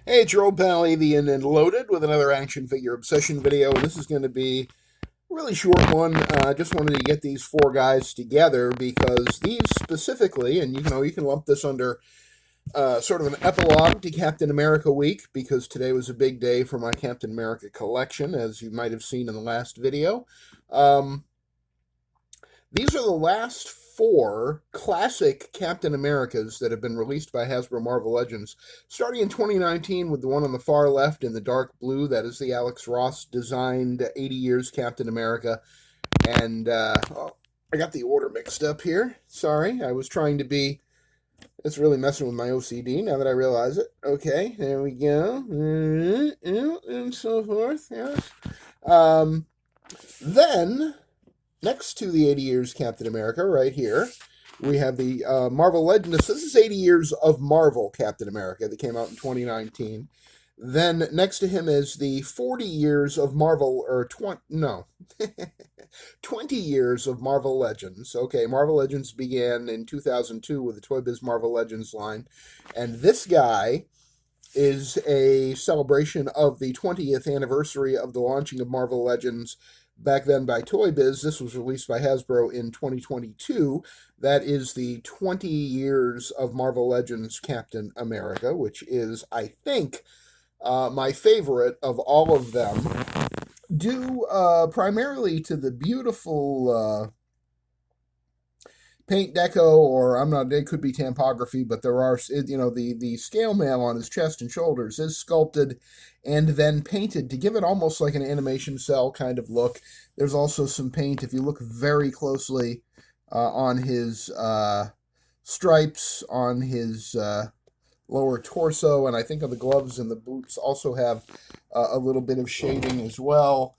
Hey, it's your old pal Avian and Loaded with another action figure obsession video. This is going to be a really short one. I just wanted to get these four guys together because these specifically, and you can lump this under sort of an epilogue to Captain America week because today was a big day for my Captain America collection, as you might have seen in the last video. Um, these are the last four classic Captain Americas that have been released by Hasbro Marvel Legends, starting in 2019 with the one on the far left in the dark blue. That is the Alex Ross designed 80 Years Captain America. And I got the order mixed up here. Sorry, I was trying to be. It's really messing with my OCD now that I realize it. Okay, there we go. And so forth. Yes. Um, then next to the 80 Years Captain America, right here, we have the Marvel Legends. This is 80 Years of Marvel Captain America that came out in 2019. Then next to him is the 40 Years of Marvel, or 20, no, 20 Years of Marvel Legends. Okay, Marvel Legends began in 2002 with the Toy Biz Marvel Legends line. And this guy is a celebration of the 20th anniversary of the launching of Marvel Legends back then by Toy Biz. This was released by Hasbro in 2022. That is the 20 years of Marvel Legends Captain America, which is, I think, my favorite of all of them, due primarily to the beautiful paint deco, or I'm not, it could be tampography, but there are, the scale mail on his chest and shoulders is sculpted and then painted to give it almost like an animation cell kind of look. There's also some paint, if you look very closely, on his stripes, on his lower torso, and I think on the gloves and the boots also have a little bit of shading as well.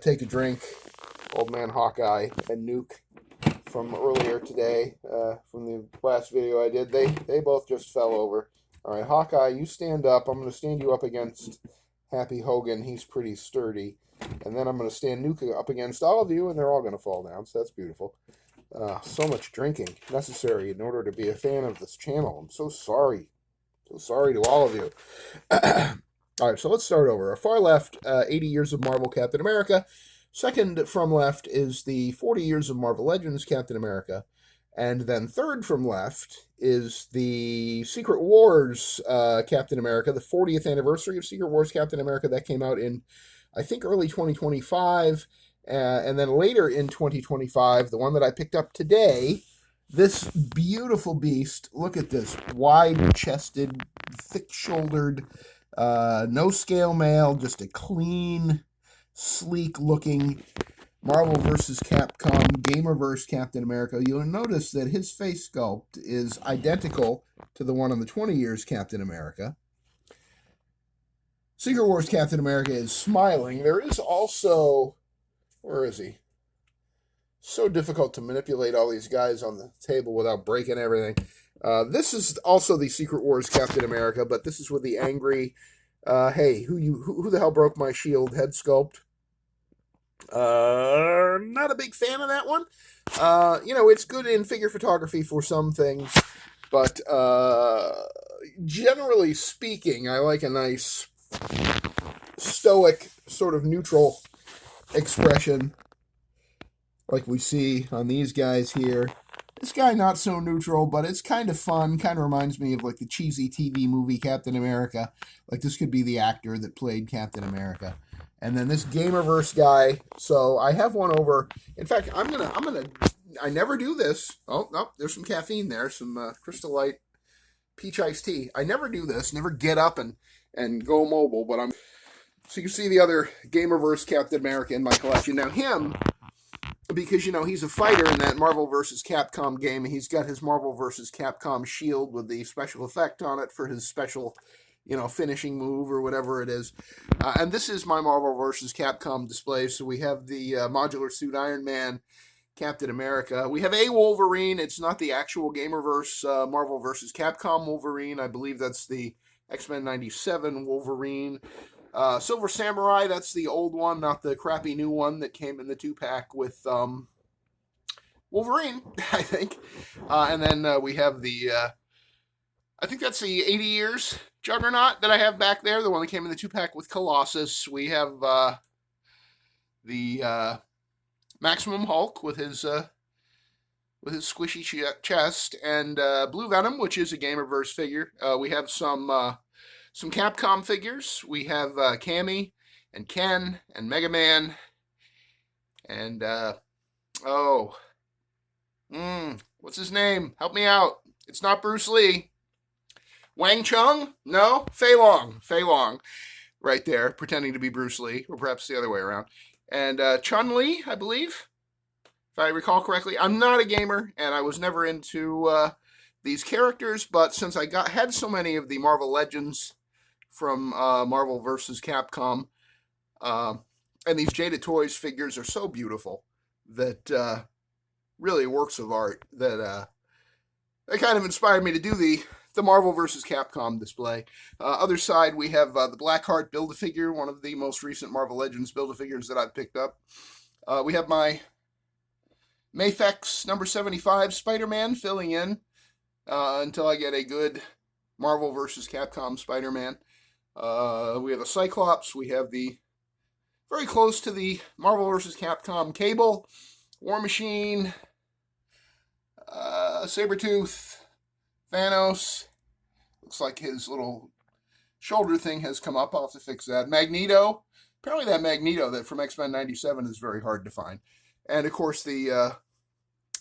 Take a drink, Old Man Hawkeye and Nuke from earlier today, from the last video I did. They both just fell over. All right, Hawkeye, you stand up. I'm going to stand you up against Happy Hogan. He's pretty sturdy. And then I'm going to stand Nuke up against all of you, and they're all going to fall down. So that's beautiful. So much drinking necessary in order to be a fan of this channel. I'm so sorry. So sorry to all of you. All right, so let's start over. Our far left, 80 Years of Marvel Captain America. Second from left is the 40 Years of Marvel Legends Captain America. And then third from left is the Secret Wars Captain America, the 40th anniversary of Secret Wars Captain America. That came out in, I think, early 2025. And then later in 2025, the one that I picked up today, this beautiful beast. Look at this wide-chested, thick-shouldered, no scale mail, just a clean, sleek-looking Marvel vs. Capcom Gamerverse Captain America. You'll notice that his face sculpt is identical to the one on the 20 Years Captain America. Secret Wars Captain America is smiling. There is also... Where is he? So difficult to manipulate all these guys on the table without breaking everything. This is also the Secret Wars Captain America, but this is with the angry, hey, who the hell broke my shield head sculpt? Not a big fan of that one. It's good in figure photography for some things, but generally speaking, I like a nice stoic, sort of neutral expression like we see on these guys here. This guy not so neutral, but it's kind of fun. Kind of reminds me of like the cheesy TV movie Captain America. Like this could be the actor that played Captain America. And then this Gamerverse guy. So I have one over. In fact, I never do this. Oh, no, there's some caffeine there. Some Crystal Light peach iced tea. I never do this. Never get up and go mobile. But so you can see the other Gamerverse Captain America in my collection. Now him, because, he's a fighter in that Marvel vs. Capcom game. He's got his Marvel vs. Capcom shield with the special effect on it for his special, finishing move or whatever it is. And this is my Marvel vs. Capcom display. So we have the modular suit Iron Man, Captain America. We have a Wolverine. It's not the actual Gamerverse Marvel vs. Capcom Wolverine. I believe that's the X-Men 97 Wolverine. Silver Samurai, that's the old one, not the crappy new one that came in the 2-pack with Wolverine, I think. And then we have the, I think that's the 80 Years Juggernaut that I have back there, the one that came in the 2-pack with Colossus. We have the Maximum Hulk with his squishy chest, and Blue Venom, which is a Gamerverse figure. We have some Capcom figures. We have Cammy and Ken and Mega Man, and what's his name? Help me out. It's not Bruce Lee. Wang Chung? No, Fei Long. Fei Long, right there, pretending to be Bruce Lee, or perhaps the other way around. And Chun-Li, I believe, if I recall correctly. I'm not a gamer, and I was never into these characters, but since I had so many of the Marvel Legends from Marvel vs. Capcom, and these Jada Toys figures are so beautiful that really works of art that kind of inspired me to do the Marvel vs. Capcom display. Other side, we have the Blackheart Build-A-Figure, one of the most recent Marvel Legends Build-A-Figures that I've picked up. We have my Mafex number 75 Spider-Man filling in until I get a good Marvel vs. Capcom Spider-Man. We have a Cyclops. We have the very close to the Marvel vs. Capcom Cable, War Machine, Sabretooth, Thanos. Looks like his little shoulder thing has come up. I'll have to fix that. Magneto. Apparently that Magneto that from X-Men 97 is very hard to find. And, of course, the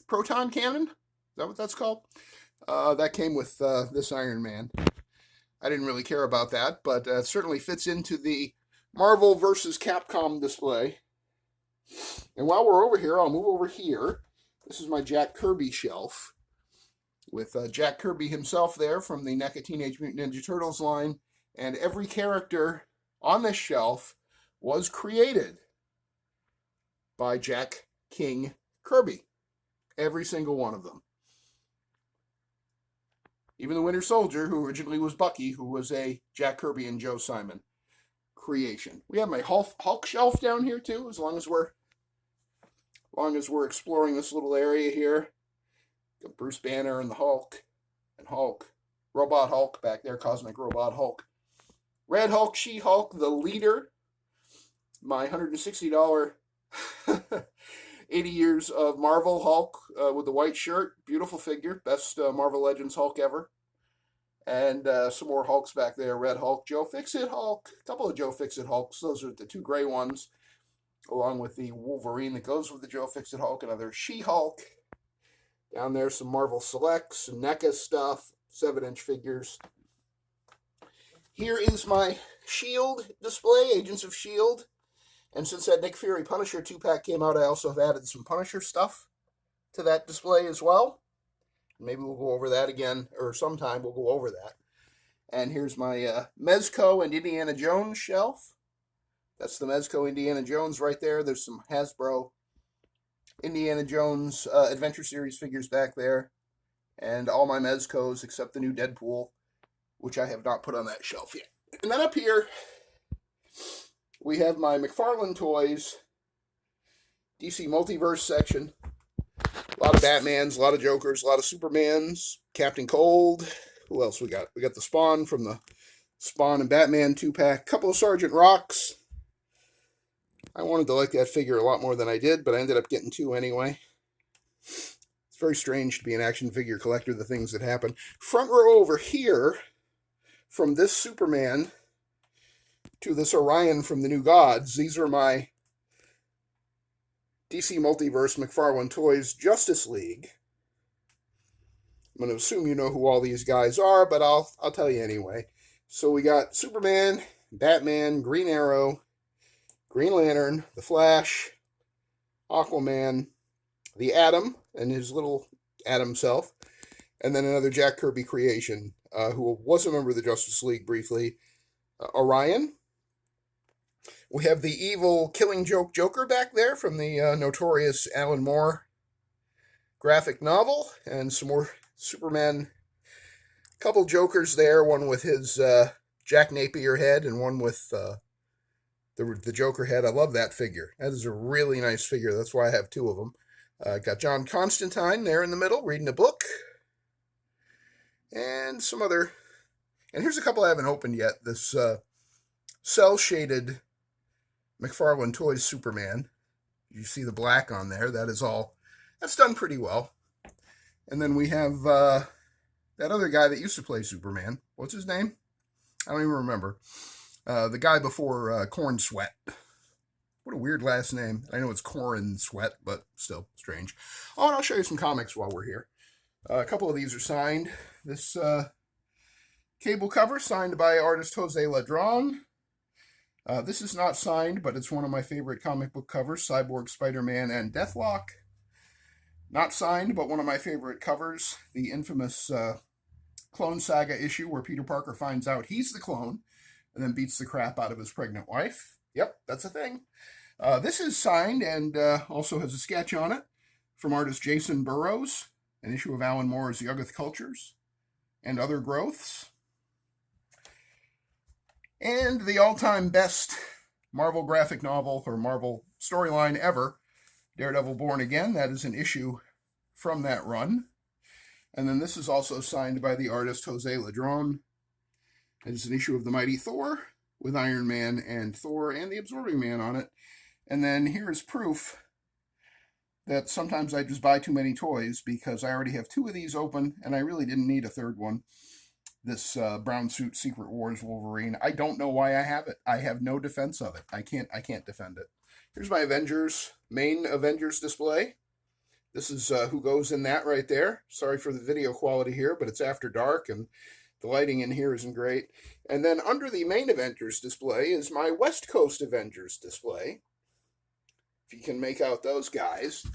Proton Cannon. Is that what that's called? That came with this Iron Man. I didn't really care about that, but it certainly fits into the Marvel vs. Capcom display. And while we're over here, I'll move over here. This is my Jack Kirby shelf, with Jack Kirby himself there from the NECA Teenage Mutant Ninja Turtles line. And every character on this shelf was created by Jack King Kirby. Every single one of them. Even the Winter Soldier, who originally was Bucky, who was a Jack Kirby and Joe Simon creation. We have my Hulk shelf down here too, as long as we're exploring this little area here. Got Bruce Banner and the Hulk, and Hulk. Robot Hulk back there, Cosmic Robot Hulk. Red Hulk, She-Hulk, the leader. My $160 80 Years of Marvel Hulk with the white shirt. Beautiful figure. Best Marvel Legends Hulk ever. And some more Hulks back there. Red Hulk, Joe Fixit Hulk. A couple of Joe Fixit Hulks. Those are the two gray ones, along with the Wolverine that goes with the Joe Fixit Hulk. Another She-Hulk. Down there, some Marvel Selects, some NECA stuff, 7-inch figures. Here is my S.H.I.E.L.D. display, Agents of S.H.I.E.L.D. And since that Nick Fury Punisher 2-pack came out, I also have added some Punisher stuff to that display as well. Maybe we'll go over that again, or sometime we'll go over that. And here's my Mezco and Indiana Jones shelf. That's the Mezco Indiana Jones right there. There's some Hasbro Indiana Jones Adventure Series figures back there. And all my Mezcos except the new Deadpool, which I have not put on that shelf yet. And then up here, we have my McFarlane Toys DC Multiverse section. A lot of Batmans, a lot of Jokers, a lot of Supermans, Captain Cold. Who else we got? We got the Spawn from the Spawn and Batman 2-pack. Couple of Sergeant Rocks. I wanted to like that figure a lot more than I did, but I ended up getting 2 anyway. It's very strange to be an action figure collector, the things that happen. Front row over here, from this Superman to this Orion from the New Gods, these are my DC Multiverse McFarlane Toys Justice League. I'm going to assume you know who all these guys are, but I'll tell you anyway. So we got Superman, Batman, Green Arrow, Green Lantern, The Flash, Aquaman, the Atom, and his little Atom self, and then another Jack Kirby creation, who was a member of the Justice League briefly, Orion. We have the evil Killing Joke Joker back there from the notorious Alan Moore graphic novel, and some more Superman. A couple Jokers there, one with his Jack Napier head and one with the Joker head. I love that figure. That is a really nice figure. That's why I have 2 of them. Got John Constantine there in the middle reading a book. And some other And here's a couple I haven't opened yet. This cell-shaded McFarlane Toys Superman. You see the black on there. That's done pretty well. And then we have that other guy that used to play Superman. What's his name? I don't even remember. The guy before Corn Sweat. What a weird last name. I know it's Corn Sweat, but still strange. Oh, and I'll show you some comics while we're here. A couple of these are signed. This cable cover signed by artist Jose Ladron. This is not signed, but it's one of my favorite comic book covers, Cyborg, Spider-Man, and Deathlock. Not signed, but one of my favorite covers, the infamous Clone Saga issue where Peter Parker finds out he's the clone and then beats the crap out of his pregnant wife. Yep, that's a thing. This is signed and also has a sketch on it from artist Jason Burrows, an issue of Alan Moore's Yoggith Cultures and Other Growths. And the all-time best Marvel graphic novel or Marvel storyline ever, Daredevil Born Again. That is an issue from that run. And then this is also signed by the artist Jose Ladron. It is an issue of The Mighty Thor with Iron Man and Thor and the Absorbing Man on it. And then here is proof that sometimes I just buy too many toys because I already have 2 of these open and I really didn't need a third one. This brown suit Secret Wars Wolverine. I don't know why I have it. I have no defense of it. I can't defend it. Here's my main Avengers display. This is who goes in that right there. Sorry for the video quality here, but it's after dark and the lighting in here isn't great. And then under the main Avengers display is my West Coast Avengers display. If you can make out those guys.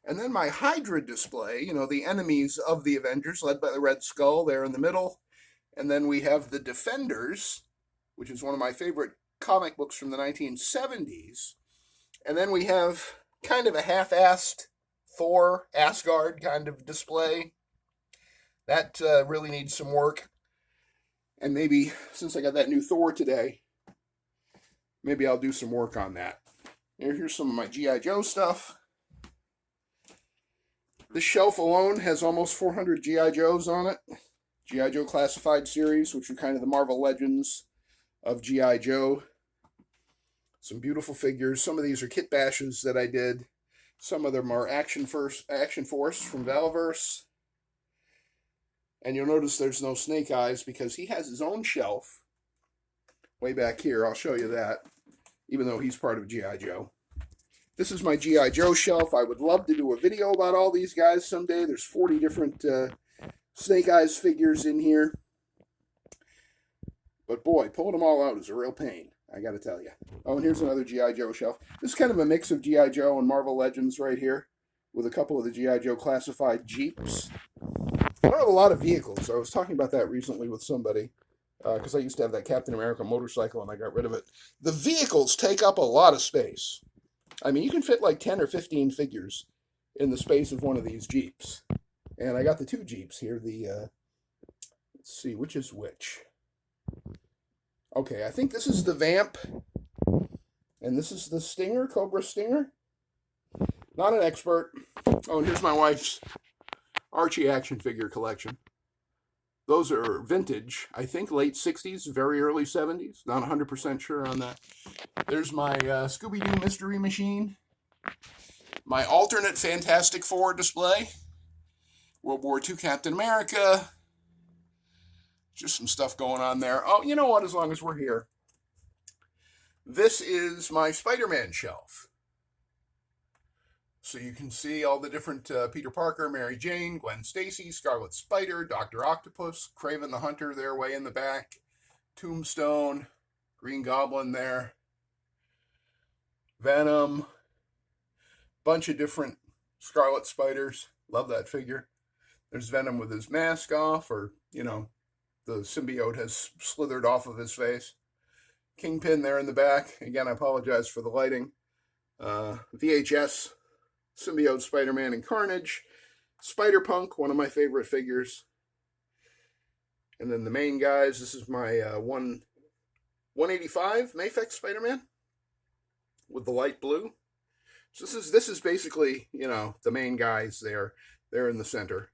And then my Hydra display, you know, the enemies of the Avengers, led by the Red Skull there in the middle. And then we have the Defenders, which is one of my favorite comic books from the 1970s. And then we have kind of a half-assed Thor, Asgard kind of display. That really needs some work. And maybe, since I got that new Thor today, maybe I'll do some work on that. Here's some of my G.I. Joe stuff. This shelf alone has almost 400 G.I. Joes on it. G.I. Joe Classified series, which are kind of the Marvel Legends of G.I. Joe. Some beautiful figures. Some of these are kit bashes that I did. Some of them are Action Force from Valverse. And you'll notice there's no Snake Eyes because he has his own shelf way back here. I'll show you that, even though he's part of G.I. Joe. This is my G.I. Joe shelf. I would love to do a video about all these guys someday. There's 40 different Snake Eyes figures in here. But boy, pulling them all out is a real pain, I gotta tell you. Oh, and here's another G.I. Joe shelf. This is kind of a mix of G.I. Joe and Marvel Legends right here, with a couple of the G.I. Joe Classified Jeeps. I don't have a lot of vehicles. I was talking about that recently with somebody, because I used to have that Captain America motorcycle and I got rid of it. The vehicles take up a lot of space. I mean, you can fit like 10 or 15 figures in the space of one of these Jeeps. And I got the 2 Jeeps here. Let's see, which is which. Okay, I think this is the Vamp. And this is the Stinger, Cobra Stinger. Not an expert. Oh, and here's my wife's Archie action figure collection. Those are vintage, I think late 60s, very early 70s. Not 100% sure on that. There's my Scooby-Doo Mystery Machine. My alternate Fantastic Four display. World War II Captain America. Just some stuff going on there. Oh, you know what, as long as we're here. This is my Spider-Man shelf. So you can see all the different Peter Parker, Mary Jane, Gwen Stacy, Scarlet Spider, Dr. Octopus, Kraven the Hunter there way in the back, Tombstone, Green Goblin there, Venom, bunch of different Scarlet Spiders. Love that figure. There's Venom with his mask off, or, you know, the symbiote has slithered off of his face. Kingpin there in the back. Again, I apologize for the lighting. VHS, Symbiote, Spider-Man, and Carnage. Spider-Punk, one of my favorite figures. And then the main guys, this is my 185 Mafex Spider-Man with the light blue. So this is basically, the main guys there. They're in the center.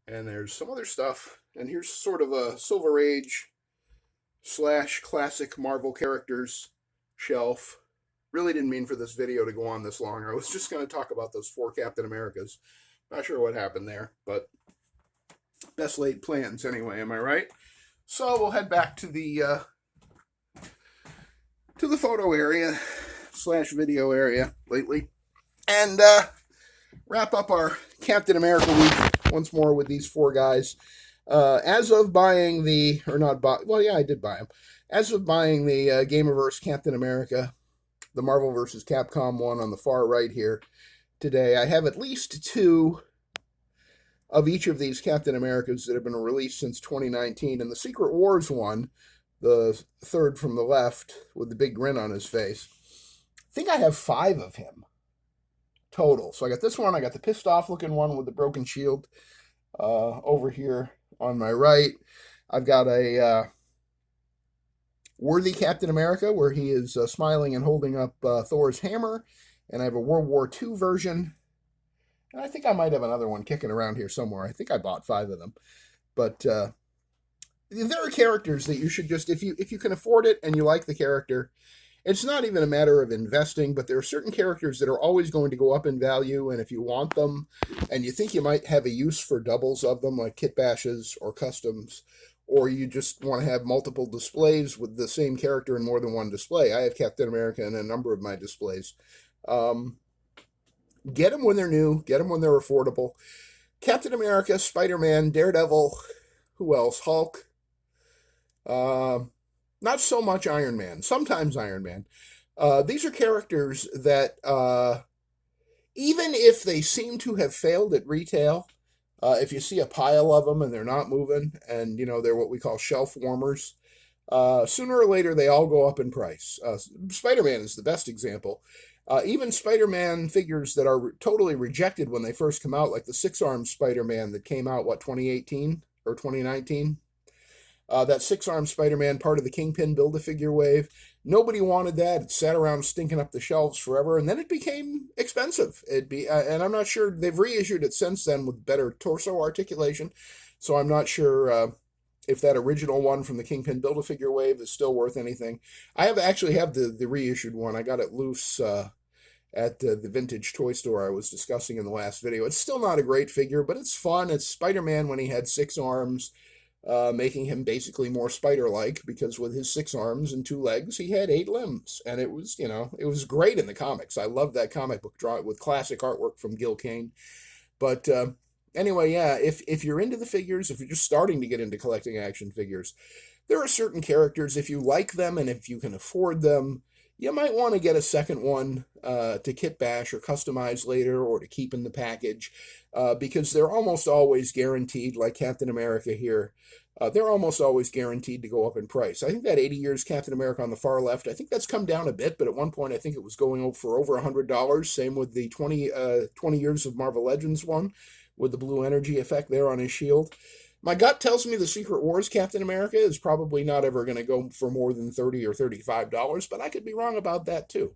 And there's some other stuff. And here's sort of a Silver Age / classic Marvel characters shelf. Really didn't mean for this video to go on this long. I was just going to talk about those 4 Captain Americas. Not sure what happened there, but best laid plans anyway, am I right? So we'll head back to the photo area / video area lately, and wrap up our Captain America week once more with these 4 guys. As of buying the, or not buy, well, yeah, I did buy them. As of buying the Gameverse Captain America, the Marvel vs. Capcom one on the far right here today, I have at least 2 of each of these Captain Americas that have been released since 2019, and the Secret Wars one, the third from the left with the big grin on his face, I think I have 5 of him total. So I got this one, I got the pissed off looking one with the broken shield over here on my right. I've got a worthy Captain America where he is smiling and holding up Thor's hammer, and I have a World War II version, and I think I might have another one kicking around here somewhere. I think I bought 5 of them, but there are characters that you should just, if you can afford it and you like the character, it's not even a matter of investing, but there are certain characters that are always going to go up in value, and if you want them and you think you might have a use for doubles of them, like kit bashes or customs, or you just want to have multiple displays with the same character in more than one display. I have Captain America in a number of my displays. Get them when they're new, get them when they're affordable. Captain America, Spider-Man, Daredevil, who else? Hulk. Not so much Iron Man, sometimes Iron Man. These are characters that, even if they seem to have failed at retail, if you see a pile of them and they're not moving, and, they're what we call shelf warmers, sooner or later they all go up in price. Spider-Man is the best example. Even Spider-Man figures that are totally rejected when they first come out, like the 6-armed Spider-Man that came out, 2018 or 2019? That 6-armed Spider-Man, part of the Kingpin Build-A-Figure wave. Nobody wanted that. It sat around stinking up the shelves forever, and then it became expensive. And I'm not sure, they've reissued it since then with better torso articulation, so I'm not sure if that original one from the Kingpin Build-A-Figure wave is still worth anything. I actually have the reissued one. I got it loose at the vintage toy store I was discussing in the last video. It's still not a great figure, but it's fun. It's Spider-Man when he had 6 arms, making him basically more spider-like, because with his 6 arms and 2 legs, he had 8 limbs, and it was, it was great in the comics. I love that comic book drawing with classic artwork from Gil Kane. But anyway, yeah, if you're into the figures, if you're just starting to get into collecting action figures, there are certain characters, if you like them and if you can afford them, you might want to get a second one to kit bash or customize later, or to keep in the package, because they're almost always guaranteed, like Captain America here. They're almost always guaranteed to go up in price. I think that 80 years Captain America on the far left, I think that's come down a bit, but at one point I think it was going for over $100. Same with the 20 years of Marvel Legends one, with the blue energy effect there on his shield. My gut tells me the Secret Wars Captain America is probably not ever going to go for more than $30 or $35, but I could be wrong about that too.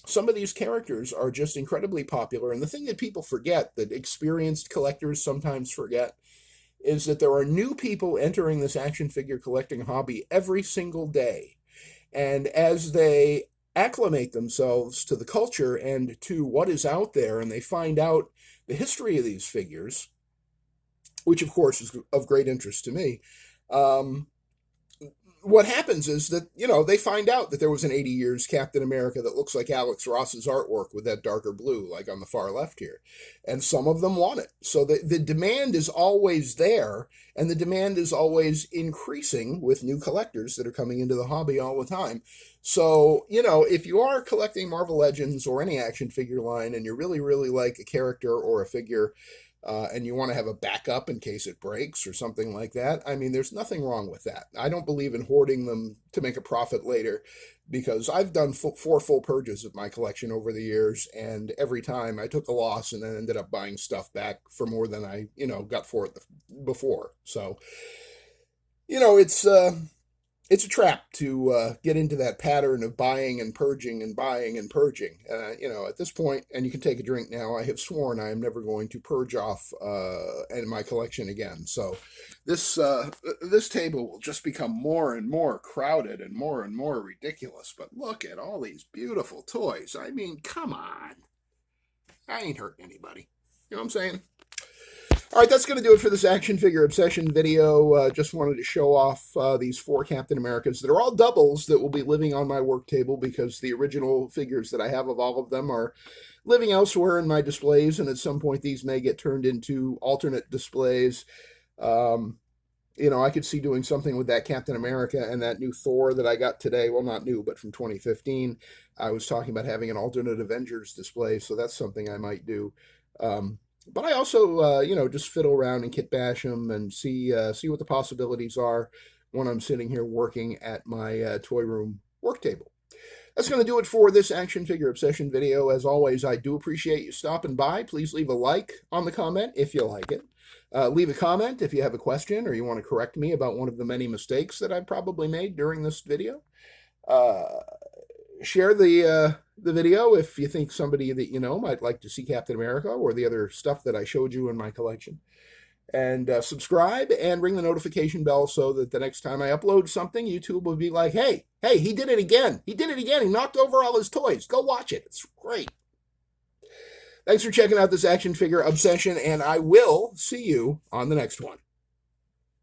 Some of these characters are just incredibly popular, and the thing that people forget, that experienced collectors sometimes forget, is that there are new people entering this action figure collecting hobby every single day. And as they acclimate themselves to the culture and to what is out there, and they find out the history of these figures, which of course is of great interest to me, what happens is that, they find out that there was an 80 years Captain America that looks like Alex Ross's artwork with that darker blue, like on the far left here. And some of them want it. So the demand is always there, and the demand is always increasing with new collectors that are coming into the hobby all the time. So, if you are collecting Marvel Legends or any action figure line, and you really, really like a character or a figure, and you want to have a backup in case it breaks or something like that, I mean, there's nothing wrong with that. I don't believe in hoarding them to make a profit later, because I've done 4 full purges of my collection over the years, and every time I took a loss and then ended up buying stuff back for more than I, got for it before. So, it's it's a trap to get into that pattern of buying and purging and buying and purging. At this point, and you can take a drink now, I have sworn I am never going to purge off in my collection again. So this table will just become more and more crowded and more ridiculous. But look at all these beautiful toys. I mean, come on. I ain't hurting anybody. You know what I'm saying? All right, that's going to do it for this action figure obsession video. Just wanted to show off these 4 Captain Americas that are all doubles that will be living on my work table because the original figures that I have of all of them are living elsewhere in my displays, and at some point these may get turned into alternate displays. I could see doing something with that Captain America and that new Thor that I got today. Well, not new, but from 2015. I was talking about having an alternate Avengers display, so that's something I might do. But I also, just fiddle around and kit bash them and see what the possibilities are when I'm sitting here working at my toy room work table. That's going to do it for this action figure obsession video. As always, I do appreciate you stopping by. Please leave a like on the comment if you like it. Leave a comment if you have a question or you want to correct me about one of the many mistakes that I've probably made during this video. Share the video if you think somebody that you know might like to see Captain America or the other stuff that I showed you in my collection. And subscribe and ring the notification bell so that the next time I upload something, YouTube will be like, hey, he did it again. He did it again. He knocked over all his toys. Go watch it. It's great. Thanks for checking out this action figure obsession, and I will see you on the next one.